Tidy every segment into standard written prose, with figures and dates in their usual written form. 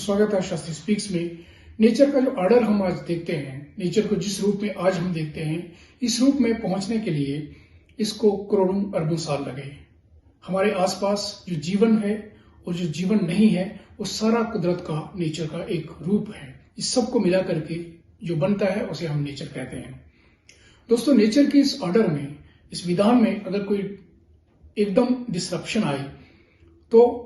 स्वागत है शास्त्री स्पीक्स में। नेचर का जो ऑर्डर हम आज देखते हैं, नेचर को जिस रूप में आज हम देखते हैं, इस रूप में पहुंचने के लिए इसको करोड़ों अरबों साल लगे। हमारे आसपास जो जीवन है और जो जीवन नहीं है, वो सारा कुदरत का, नेचर का एक रूप है। इस सब को मिला करके जो बनता है उसे हम नेचर कहते हैं। दोस्तों, नेचर के इस ऑर्डर में, इस विधान में अगर कोई एकदम डिसरप्शन आए तो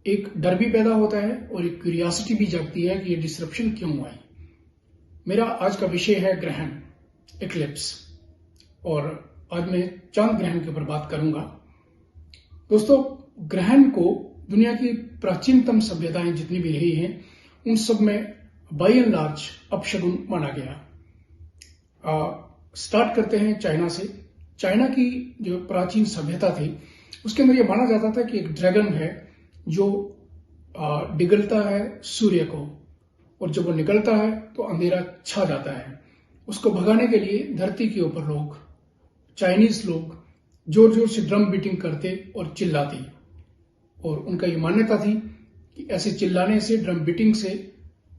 एक डर भी पैदा होता है और एक क्यूरियोसिटी भी जागती है कि ये डिसरप्शन क्यों आई। मेरा आज का विषय है ग्रहण, एक्लिप्स, और आज मैं चांद ग्रहण के ऊपर बात करूंगा। दोस्तों, ग्रहण को दुनिया की प्राचीनतम सभ्यताएं जितनी भी रही हैं, उन सब में बाय एंड लार्ज अपशगुन माना गया। स्टार्ट करते हैं चाइना से। चाइना की जो प्राचीन सभ्यता थी, उसके अंदर यह माना जाता था कि एक ड्रैगन है जो डिगलता है सूर्य को, और जब वो निकलता है तो अंधेरा छा जाता है। उसको भगाने के लिए धरती के ऊपर लोग, चाइनीज लोग, जोर जोर से ड्रम बीटिंग करते और चिल्लाते, और उनका ये मान्यता थी कि ऐसे चिल्लाने से, ड्रम बीटिंग से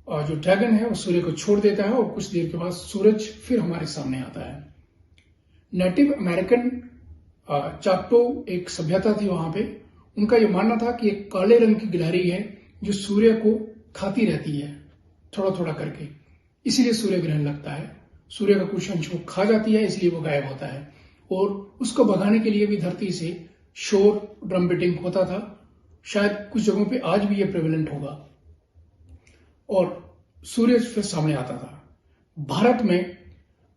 जो ड्रैगन है वो सूर्य को छोड़ देता है और कुछ देर के बाद सूरज फिर हमारे सामने आता है। नेटिव अमेरिकन चाप्टो एक सभ्यता थी वहां पे। उनका यह मानना था कि एक काले रंग की गिलहरी है जो सूर्य को खाती रहती है थोड़ा थोड़ा करके, इसीलिए सूर्य ग्रहण लगता है। सूर्य का कुछ अंश वो खा जाती है, इसलिए वो गायब होता है, और उसको भगाने के लिए भी धरती से शोर, ड्रम बीटिंग होता था। शायद कुछ जगहों पे आज भी ये प्रेवलेंट होगा, और सूर्य फिर सामने आता था। भारत में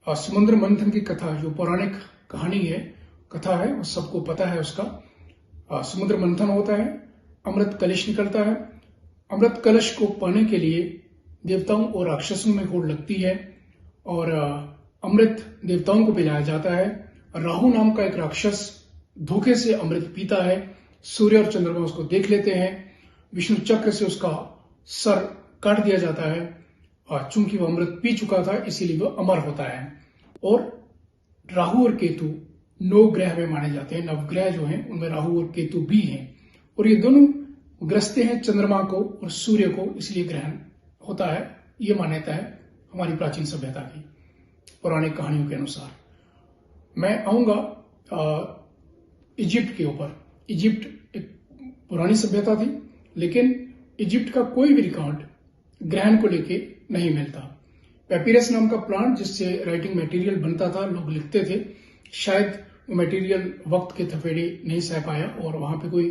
समुद्र मंथन की कथा, जो पौराणिक कहानी है, कथा है, वो सबको पता है उसका। समुद्र मंथन होता है, अमृत कलश निकलता है। अमृत कलश को पाने के लिए देवताओं और राक्षसों में होड़ लगती है, और अमृत देवताओं को पिलाया जाता है। राहु नाम का एक राक्षस धोखे से अमृत पीता है। सूर्य और चंद्रमा उसको देख लेते हैं। विष्णु चक्र से उसका सर काट दिया जाता है, और चूंकि वो अमृत पी चुका था इसीलिए वो अमर होता है। और राहु और केतु 9 ग्रह में माने जाते हैं। नवग्रह जो हैं उनमें राहु और केतु भी हैं, और ये दोनों ग्रसते हैं चंद्रमा को और सूर्य को, इसलिए ग्रहण होता है। ये मान्यता है हमारी प्राचीन सभ्यता की, पौराणिक कहानियों के अनुसार। मैं आऊंगा इजिप्ट के ऊपर। इजिप्ट एक पुरानी सभ्यता थी, लेकिन इजिप्ट का कोई भी रिकॉर्ड ग्रहण को लेके नहीं मिलता। पेपिरस नाम का प्लांट जिससे राइटिंग मटेरियल बनता था, लोग लिखते थे, शायद वो मटेरियल वक्त के थपेड़े नहीं सह पाया और वहां पे कोई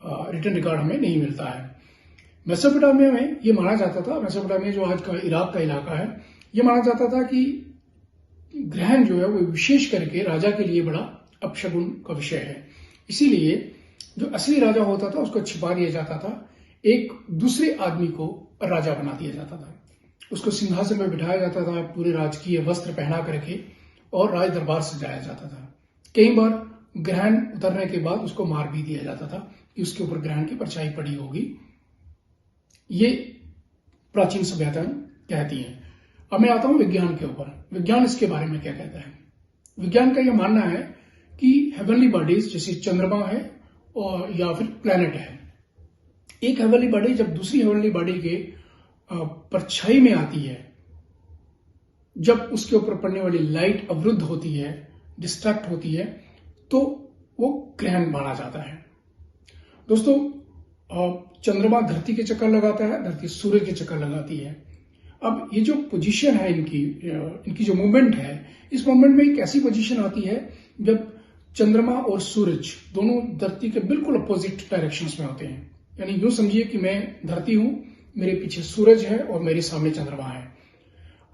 रिटन रिकॉर्ड हमें नहीं मिलता है। मेसोपोटामिया में ये माना जाता था, मेसोपोटामिया जो आज का इराक का इलाका है, ये माना जाता था कि ग्रहण जो है वो विशेष करके राजा के लिए बड़ा अपशगुन का विषय है। इसीलिए जो असली राजा होता था उसको छिपा दिया जाता था, एक दूसरे आदमी को राजा बना दिया जाता था। उसको सिंहासन में बिठाया जाता था, पूरे राजकीय वस्त्र पहना करके, और राज दरबार सजाया जाता था। कई बार ग्रहण उतरने के बाद उसको मार भी दिया जाता था कि उसके ऊपर ग्रहण की परछाई पड़ी होगी। ये प्राचीन सभ्यताएं कहती हैं। अब मैं आता हूं विज्ञान के ऊपर। विज्ञान इसके बारे में क्या कहता है? विज्ञान का यह मानना है कि हेवनली बॉडीज, जैसे चंद्रमा है और या फिर प्लैनेट है, एक हेवनली बॉडी जब दूसरी हेवनली बॉडी के परछाई में आती है, जब उसके ऊपर पड़ने वाली लाइट अवरुद्ध होती है, डिस्ट्रैक्ट होती है, तो वो ग्रहण माना जाता है। दोस्तों, चंद्रमा धरती के चक्कर लगाता है, धरती सूर्य के चक्कर लगाती है। अब ये जो पोजीशन है इनकी जो मूवमेंट है, इस मूवमेंट में एक ऐसी पोजीशन आती है जब चंद्रमा और सूरज दोनों धरती के बिल्कुल अपोजिट डायरेक्शंस में होते हैं। यानी यूं समझिए कि मैं धरती हूं, मेरे पीछे सूरज है और मेरे सामने चंद्रमा है।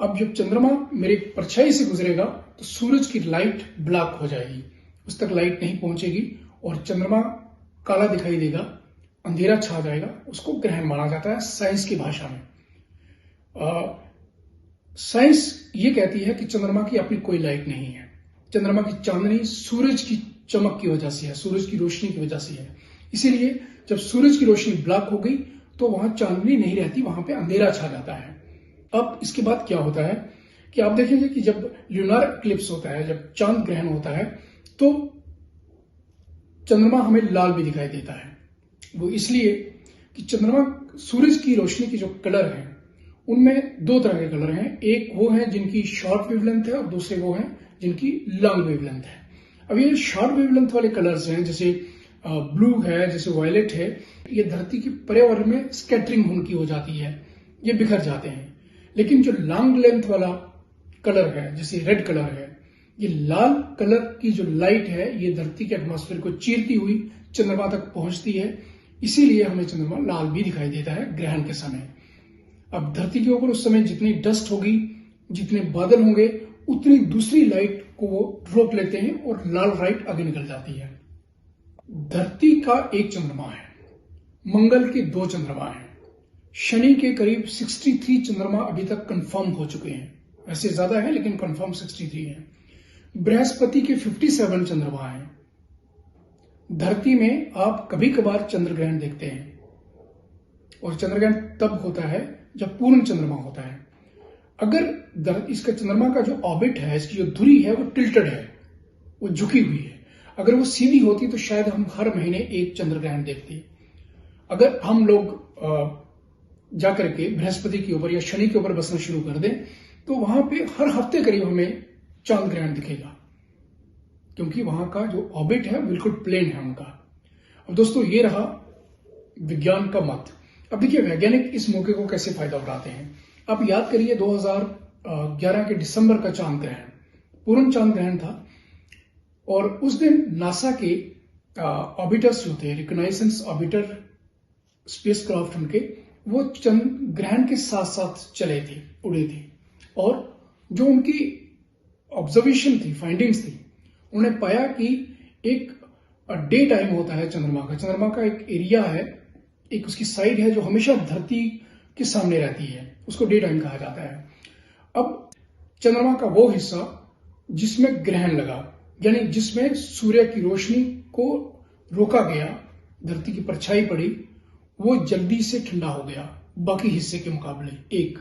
अब जब चंद्रमा मेरे परछाई से गुजरेगा तो सूरज की लाइट ब्लॉक हो जाएगी, उस तक लाइट नहीं पहुंचेगी और चंद्रमा काला दिखाई देगा, अंधेरा छा जाएगा। उसको ग्रहण माना जाता है साइंस की भाषा में। साइंस ये कहती है कि चंद्रमा की अपनी कोई लाइट नहीं है। चंद्रमा की चांदनी सूरज की चमक की वजह से है, सूरज की रोशनी की वजह से है। इसीलिए जब सूरज की रोशनी ब्लॉक हो गई तो वहां चांदनी नहीं रहती, वहां पे अंधेरा छा जाता है। अब इसके बाद क्या होता है कि आप देखेंगे कि जब ल्यूनार एक्लिप्स होता है, जब चांद ग्रहण होता है, तो चंद्रमा हमें लाल भी दिखाई देता है। वो इसलिए कि चंद्रमा सूरज की रोशनी की जो कलर है उनमें दो तरह के कलर हैं। एक वो है जिनकी शॉर्ट वेवलेंथ है और दूसरे वो हैं जिनकी लॉन्ग वेवलेंथ है। अब ये शॉर्ट वेवलेंथ वाले कलर्स हैं, जैसे ब्लू है, जैसे वायलेट है, ये धरती के पर्यावरण में स्कैटरिंग उनकी हो जाती है, ये बिखर जाते हैं। लेकिन जो लॉन्ग लेंथ वाला कलर है, जैसे रेड कलर है, ये लाल कलर की जो लाइट है ये धरती के एटमॉस्फेयर को चीरती हुई चंद्रमा तक पहुंचती है, इसीलिए हमें चंद्रमा लाल भी दिखाई देता है ग्रहण के समय। अब धरती के ऊपर उस समय जितनी डस्ट होगी, जितने बादल होंगे, उतनी दूसरी लाइट को वो रोक लेते हैं और लाल लाइट आगे निकल जाती है। धरती का एक चंद्रमा है, मंगल के 2 चंद्रमा हैं, शनि के करीब 63 चंद्रमा अभी तक कंफर्म हो चुके हैं। वैसे ज्यादा है लेकिन कंफर्म 63 है। बृहस्पति के 57 चंद्रमा हैं। धरती में आप कभी कभार चंद्र ग्रहण देखते हैं और चंद्र ग्रहण तब होता है जब पूर्ण चंद्रमा होता है। अगर इसका चंद्रमा का जो ऑर्बिट है, इसकी जो धुरी है वो टिल्टेड है, वो झुकी हुई है। अगर वो सीधी होती तो शायद हम हर महीने एक चंद्र ग्रहण देखते। अगर हम लोग जाकर के बृहस्पति के ऊपर या शनि के ऊपर बसना शुरू कर दें तो वहां पे हर हफ्ते करीब हमें चांद ग्रहण दिखेगा, क्योंकि वहां का जो ऑर्बिट है बिल्कुल प्लेन है उनका। अब दोस्तों ये रहा विज्ञान का मत। अब देखिए वैज्ञानिक इस मौके को कैसे फायदा उठाते हैं। आप याद करिए 2011 के दिसंबर का चांद ग्रहण, पूर्ण चांद ग्रहण था, और उस दिन नासा के ऑर्बिटर्स जो थे, रिकॉग्नाइजेंस ऑर्बिटर स्पेसक्राफ्ट उनके, वो चंद्र ग्रहण के साथ साथ चले थे, उड़े थे, और जो उनकी ऑब्जर्वेशन थी, फाइंडिंग्स थी, उन्होंने पाया कि एक डे टाइम होता है चंद्रमा का। चंद्रमा का एक एरिया है, एक उसकी साइड है जो हमेशा धरती के सामने रहती है, उसको डे टाइम कहा जाता है। अब चंद्रमा का वो हिस्सा जिसमें ग्रहण लगा, यानी जिसमें सूर्य की रोशनी को रोका गया, धरती की परछाई पड़ी, वो जल्दी से ठंडा हो गया बाकी हिस्से के मुकाबले एक।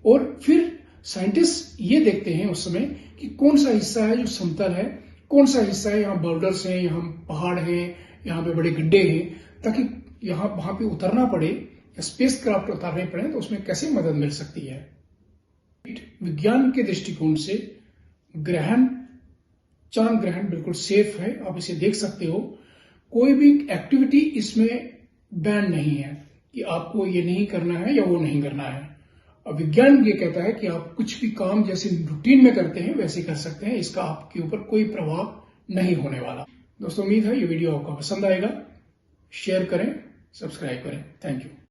और फिर साइंटिस्ट ये देखते हैं उस समय कि कौन सा हिस्सा है जो समतल है, कौन सा हिस्सा है यहाँ बाउल्डर्स हैं, यहाँ पहाड़ हैं, यहाँ पे बड़े गड्ढे हैं, ताकि यहाँ वहां पे उतरना पड़े या स्पेस क्राफ्ट उतारने पड़े तो उसमें कैसे मदद मिल सकती है। विज्ञान के दृष्टिकोण से ग्रहण, चांद ग्रहण बिल्कुल सेफ है, आप इसे देख सकते हो। कोई भी एक्टिविटी इसमें बैन नहीं है कि आपको ये नहीं करना है या वो नहीं करना है। अब विज्ञान ये कहता है कि आप कुछ भी काम जैसे रूटीन में करते हैं वैसे कर सकते हैं, इसका आपके ऊपर कोई प्रभाव नहीं होने वाला। दोस्तों उम्मीद है ये वीडियो आपको पसंद आएगा। शेयर करें, सब्सक्राइब करें। Thank you.